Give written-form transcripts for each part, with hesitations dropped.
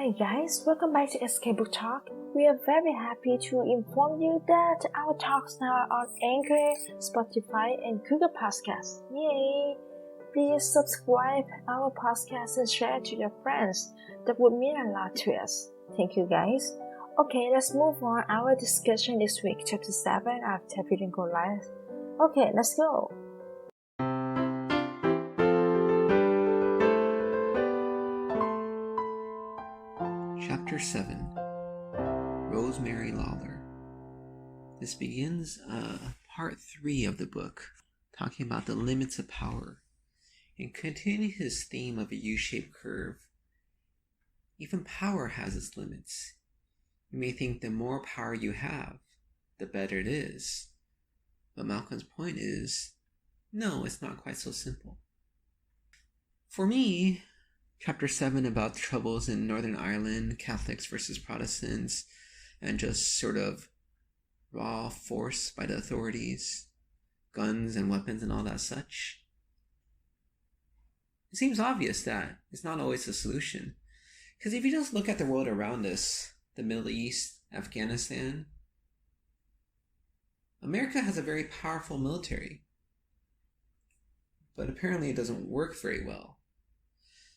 Hi guys, welcome back to SK Book Talk. We are very happy to inform you that our talks now are on Anchor, Spotify, and Google Podcasts. Yay! Please subscribe our podcast and share it to your friends. That would mean a lot to us. Thank you guys. Okay, let's move on. Our discussion this week, Chapter 7 of David and Goliath. Okay, let's go. Chapter 7 Rosemary Lawlor. This begins part 3 of the book, talking about the limits of power, and continuing his theme of a U-shaped curve. Even power has its limits. You may think the more power you have, the better it is. But Malcolm's point is, no, it's not quite so simple. For me, Chapter 7 about the troubles in Northern Ireland, Catholics versus Protestants, and just sort of raw force by the authorities, guns and weapons and all that such. It seems obvious that it's not always the solution. Because if you just look at the world around us, the Middle East, Afghanistan, America has a very powerful military. But apparently it doesn't work very well.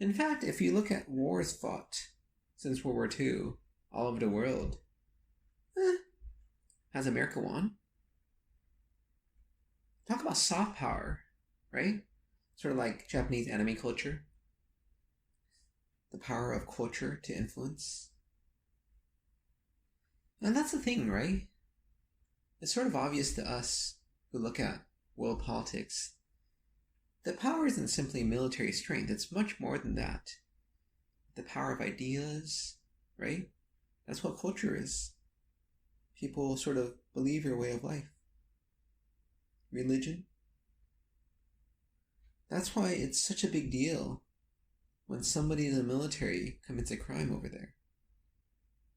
In fact, if you look at wars fought since World War II all over the world, has America won? Talk about soft power, right? Sort of like Japanese anime culture. The power of culture to influence. And that's the thing, right? It's sort of obvious to us who look at world politics that power isn't simply military strength, it's much more than that. The power of ideas, right? That's what culture is. People sort of believe your way of life. Religion. That's why it's such a big deal when somebody in the military commits a crime over there.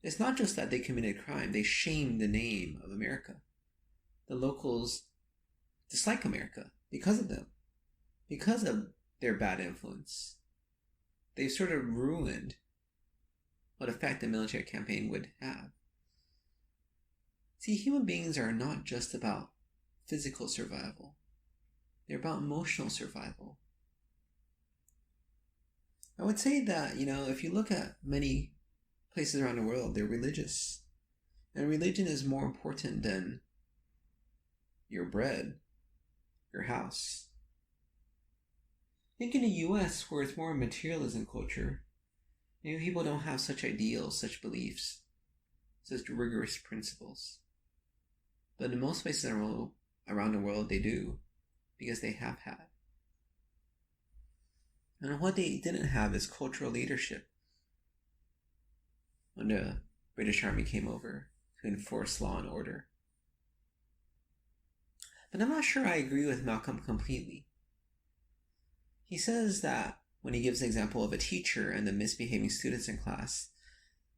It's not just that they committed a crime, they shamed the name of America. The locals dislike America because of them. Because of their bad influence. They've sort of ruined what effect a military campaign would have. See, human beings are not just about physical survival. They're about emotional survival. I would say that, if you look at many places around the world, they're religious. And religion is more important than your bread, your house. I think in the US, where it's more materialism culture, maybe people don't have such ideals, such beliefs, such rigorous principles. But in most places around the world, they do, because they have had. And what they didn't have is cultural leadership. When the British Army came over to enforce law and order. But I'm not sure I agree with Malcolm completely. He says that when he gives an example of a teacher and the misbehaving students in class,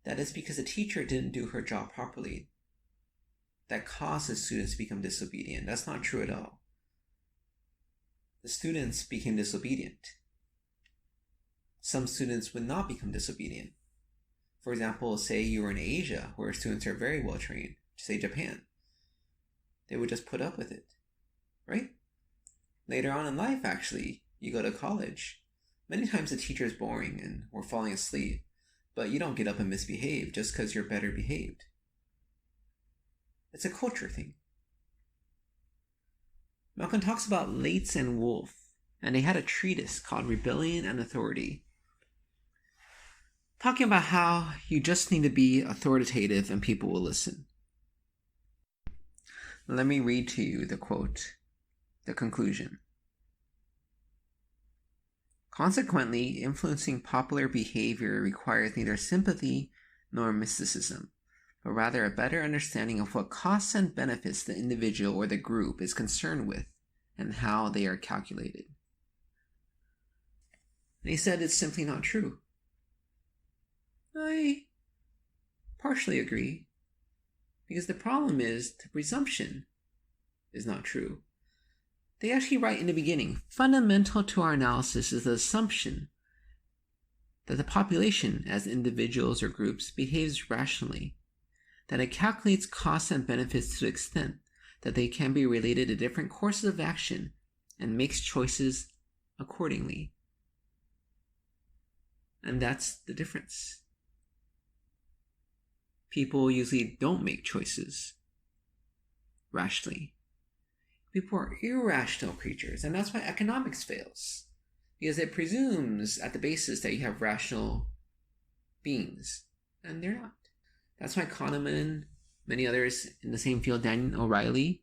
that it's because the teacher didn't do her job properly that causes students to become disobedient. That's not true at all. The students became disobedient. Some students would not become disobedient. For example, say you were in Asia, where students are very well trained, say Japan. They would just put up with it, right? Later on in life, actually, you go to college. Many times the teacher is boring and we're falling asleep, but you don't get up and misbehave just because you're better behaved. It's a culture thing. Malcolm talks about Lates and Wolfe, and they had a treatise called Rebellion and Authority, talking about how you just need to be authoritative and people will listen. Let me read to you the quote, the conclusion. Consequently, influencing popular behavior requires neither sympathy nor mysticism, but rather a better understanding of what costs and benefits the individual or the group is concerned with and how they are calculated. And he said it's simply not true. I partially agree, because the problem is the presumption is not true. They actually write in the beginning, fundamental to our analysis is the assumption that the population, as individuals or groups, behaves rationally, that it calculates costs and benefits to the extent that they can be related to different courses of action and makes choices accordingly. And that's the difference. People usually don't make choices rationally. People are irrational creatures, and that's why economics fails. Because it presumes at the basis that you have rational beings, and they're not. That's why Kahneman, many others in the same field, Daniel O'Reilly,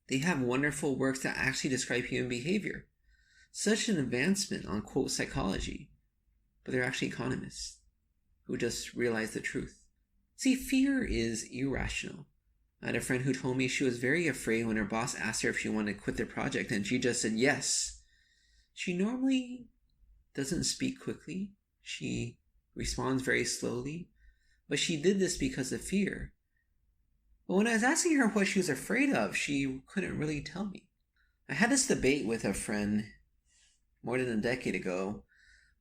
they have wonderful works that actually describe human behavior. Such an advancement on, quote, psychology, but they're actually economists who just realize the truth. See, fear is irrational. I had a friend who told me she was very afraid when her boss asked her if she wanted to quit the project, and she just said yes. She normally doesn't speak quickly. She responds very slowly, but she did this because of fear. But when I was asking her what she was afraid of, she couldn't really tell me. I had this debate with a friend more than a decade ago.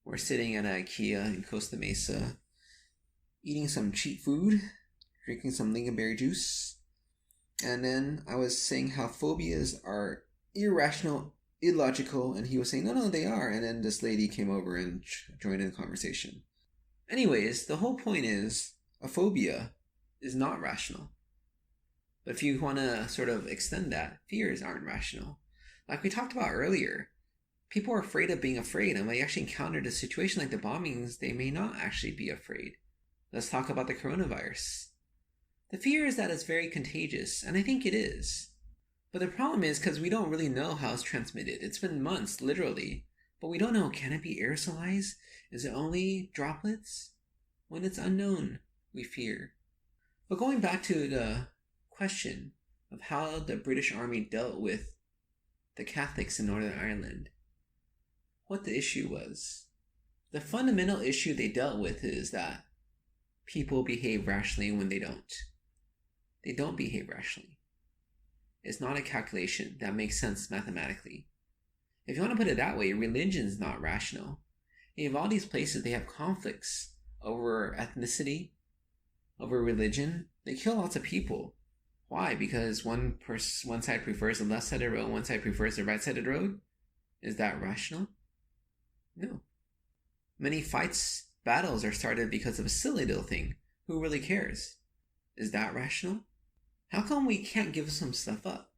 We're sitting at IKEA in Costa Mesa, eating some cheap food, drinking some lingonberry juice, and then I was saying how phobias are irrational, illogical, and he was saying, no, they are, and then this lady came over and joined in the conversation. Anyways, the whole point is, a phobia is not rational. But if you want to sort of extend that, fears aren't rational. Like we talked about earlier, people are afraid of being afraid, and when they actually encounter a situation like the bombings, they may not actually be afraid. Let's talk about the coronavirus. The fear is that it's very contagious, and I think it is. But the problem is because we don't really know how it's transmitted. It's been months, literally. But we don't know, can it be aerosolized? Is it only droplets? When it's unknown, we fear. But going back to the question of how the British Army dealt with the Catholics in Northern Ireland, what the issue was. The fundamental issue they dealt with is that people behave rationally when they don't. They don't behave rationally. It's not a calculation that makes sense mathematically. If you want to put it that way, religion is not rational. In all these places, they have conflicts over ethnicity, over religion. They kill lots of people. Why? Because one side prefers the left side of the road, one side prefers the right side of the road? Is that rational? No. Many fights, battles are started because of a silly little thing. Who really cares? Is that rational? How come we can't give some stuff up?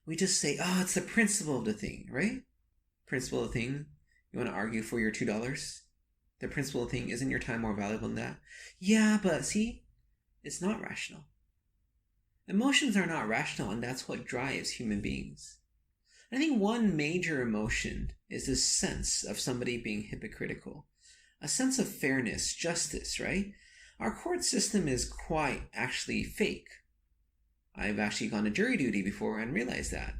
We just say, it's the principle of the thing, right? Principle of the thing. You want to argue for your $2? The principle of the thing, isn't your time more valuable than that? Yeah, but see, it's not rational. Emotions are not rational, and that's what drives human beings. I think one major emotion is this sense of somebody being hypocritical. A sense of fairness, justice, right? Our court system is quite actually fake. I've actually gone to jury duty before and realized that.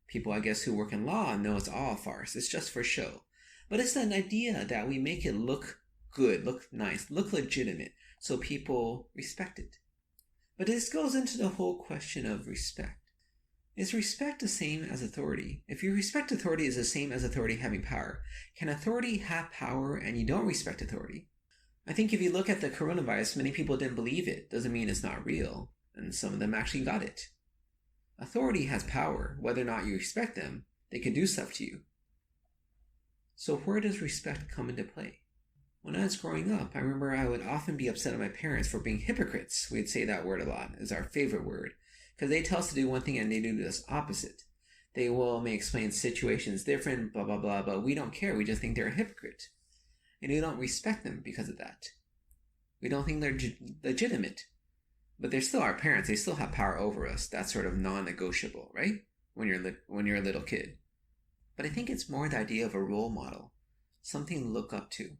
People, I guess, who work in law know it's all a farce. It's just for show. But it's an idea that we make it look good, look nice, look legitimate, so people respect it. But this goes into the whole question of respect. Is respect the same as authority? If you respect authority is the same as authority having power, can authority have power and you don't respect authority? I think if you look at the coronavirus, many people didn't believe it. Doesn't mean it's not real. And some of them actually got it. Authority has power. Whether or not you respect them, they can do stuff to you. So where does respect come into play? When I was growing up, I remember I would often be upset at my parents for being hypocrites. We'd say that word a lot. It's our favorite word. Because they tell us to do one thing and they do this opposite. They may explain situations different, blah, blah, blah, but we don't care. We just think they're a hypocrite. And we don't respect them because of that. We don't think they're legitimate. But they're still our parents. They still have power over us. That's sort of non-negotiable, right? When you're a little kid. But I think it's more the idea of a role model. Something to look up to.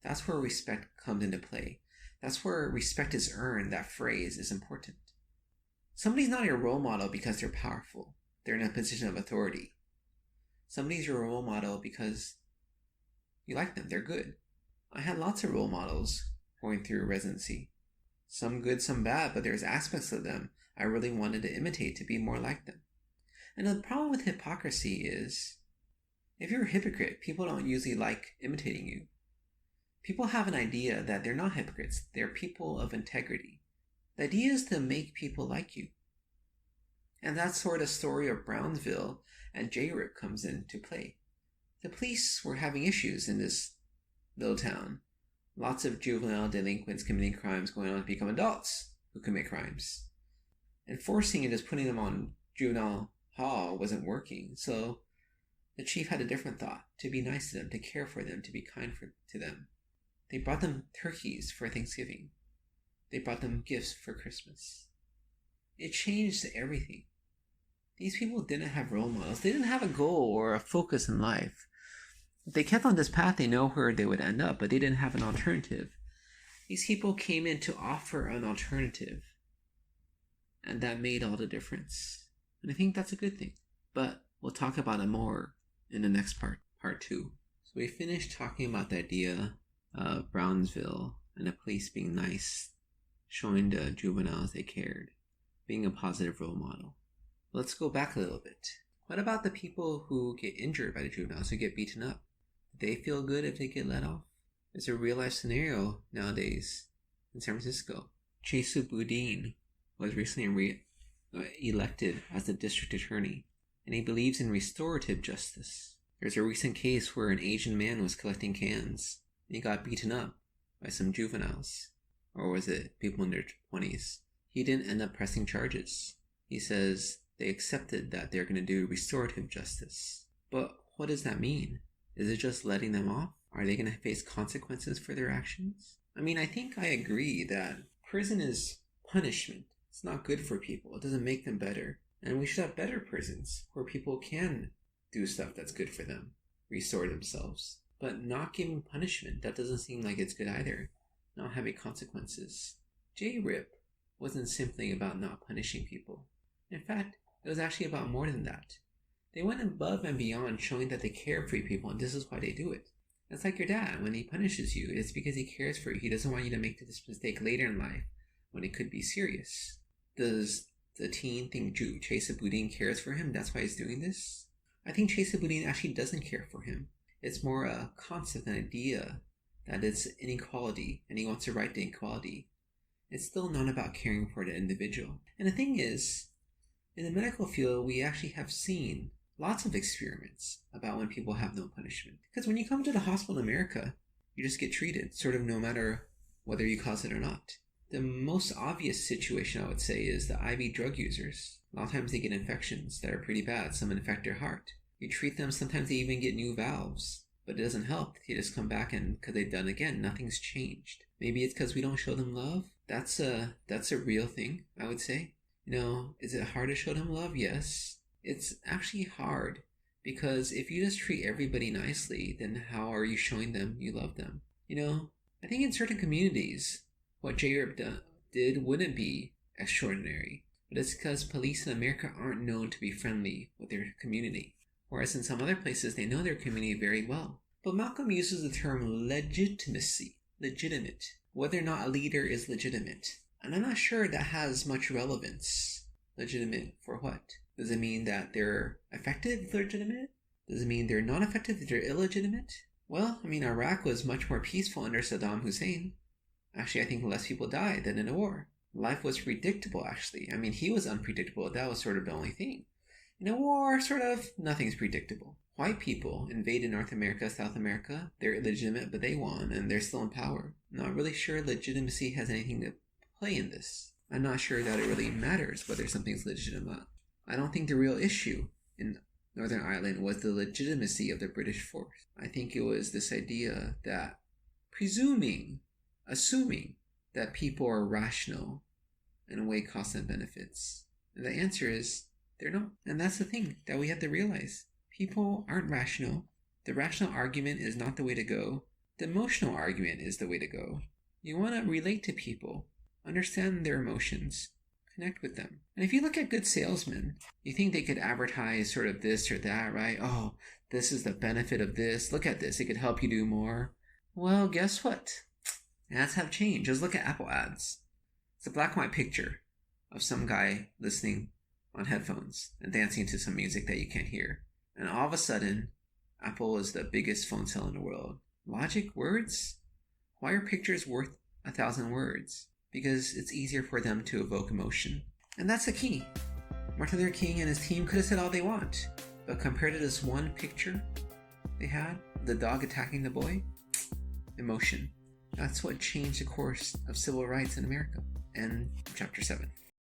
That's where respect comes into play. That's where respect is earned. That phrase is important. Somebody's not your role model because they're powerful. They're in a position of authority. Somebody's your role model because you like them. They're good. I had lots of role models going through residency. Some good, some bad, but there's aspects of them I really wanted to imitate to be more like them. And the problem with hypocrisy is, if you're a hypocrite, people don't usually like imitating you. People have an idea that they're not hypocrites. They're people of integrity. The idea is to make people like you. And that's where the story of Brownsville and J-Rip comes into play. The police were having issues in this little town. Lots of juvenile delinquents committing crimes going on to become adults who commit crimes. Enforcing it as putting them on juvenile hall wasn't working, so the chief had a different thought: to be nice to them, to care for them, to be kind to them. They brought them turkeys for Thanksgiving. They brought them gifts for Christmas. It changed everything. These people didn't have role models. They didn't have a goal or a focus in life. If they kept on this path, they know where they would end up, but they didn't have an alternative. These people came in to offer an alternative, and that made all the difference. And I think that's a good thing. But we'll talk about it more in the next part 2. So we finished talking about the idea of Brownsville and the police being nice, showing the juveniles they cared, being a positive role model. Let's go back a little bit. What about the people who get injured by the juveniles, who get beaten up? Do they feel good if they get let off? There's a real life scenario nowadays in San Francisco. Chesa Boudin was recently elected as the district attorney, and he believes in restorative justice. There's a recent case where an Asian man was collecting cans, and he got beaten up by some juveniles. Or was it people in their 20s? He didn't end up pressing charges. He says they accepted that they're going to do restorative justice. But what does that mean? Is it just letting them off? Are they going to face consequences for their actions? I mean, I think I agree that prison is punishment. It's not good for people. It doesn't make them better. And we should have better prisons where people can do stuff that's good for them, restore themselves. But not giving punishment, that doesn't seem like it's good either. Not having consequences. J-Rip wasn't simply about not punishing people. In fact, it was actually about more than that. They went above and beyond, showing that they care for people, and this is why they do it. It's like your dad. When he punishes you, it's because he cares for you. He doesn't want you to make this mistake later in life when it could be serious. Does the teen think Chesa Boudin cares for him? That's why he's doing this? I think Chesa Boudin actually doesn't care for him. It's more a concept, an idea that it's inequality, and he wants to right the inequality. It's still not about caring for the individual. And the thing is, in the medical field, we actually have seen lots of experiments about when people have no punishment. Because when you come to the hospital in America, you just get treated, sort of no matter whether you cause it or not. The most obvious situation, I would say, is the IV drug users. A lot of times they get infections that are pretty bad. Some infect their heart. You treat them, sometimes they even get new valves. But it doesn't help. They just come back and because they've done again, nothing's changed. Maybe it's because we don't show them love. That's a real thing, I would say. Is it hard to show them love? Yes. It's actually hard because if you just treat everybody nicely, then how are you showing them you love them? I think in certain communities, what J-Rip did wouldn't be extraordinary, but it's because police in America aren't known to be friendly with their community, whereas in some other places they know their community very well. But Malcolm uses the term legitimacy, legitimate, whether or not a leader is legitimate. And I'm not sure that has much relevance. Legitimate for what? Does it mean that they're effective if they're legitimate? Does it mean they're not effective if they're illegitimate? Well, Iraq was much more peaceful under Saddam Hussein. Actually, I think less people died than in a war. Life was predictable, actually. He was unpredictable. That was sort of the only thing. In a war, nothing's predictable. White people invaded North America, South America. They're illegitimate, but they won, and they're still in power. I'm not really sure legitimacy has anything to play in this. I'm not sure that it really matters whether something's legitimate. I don't think the real issue in Northern Ireland was the legitimacy of the British force. I think it was this idea that assuming that people are rational and weigh costs and benefits. And the answer is they're not. And that's the thing that we have to realize. People aren't rational. The rational argument is not the way to go. The emotional argument is the way to go. You want to relate to people, understand their emotions, connect with them. And if you look at good salesmen, you think they could advertise sort of this or that, right? Oh, this is the benefit of this. Look at this. It could help you do more. Well, guess what? Ads have changed. Just look at Apple ads. It's a black and white picture of some guy listening on headphones and dancing to some music that you can't hear. And all of a sudden, Apple is the biggest phone seller in the world. Logic? Words? Why are pictures worth 1,000 words? Because it's easier for them to evoke emotion. And that's the key. Martin Luther King and his team could have said all they want, but compared to this one picture they had, the dog attacking the boy, emotion. That's what changed the course of civil rights in America. And chapter 7.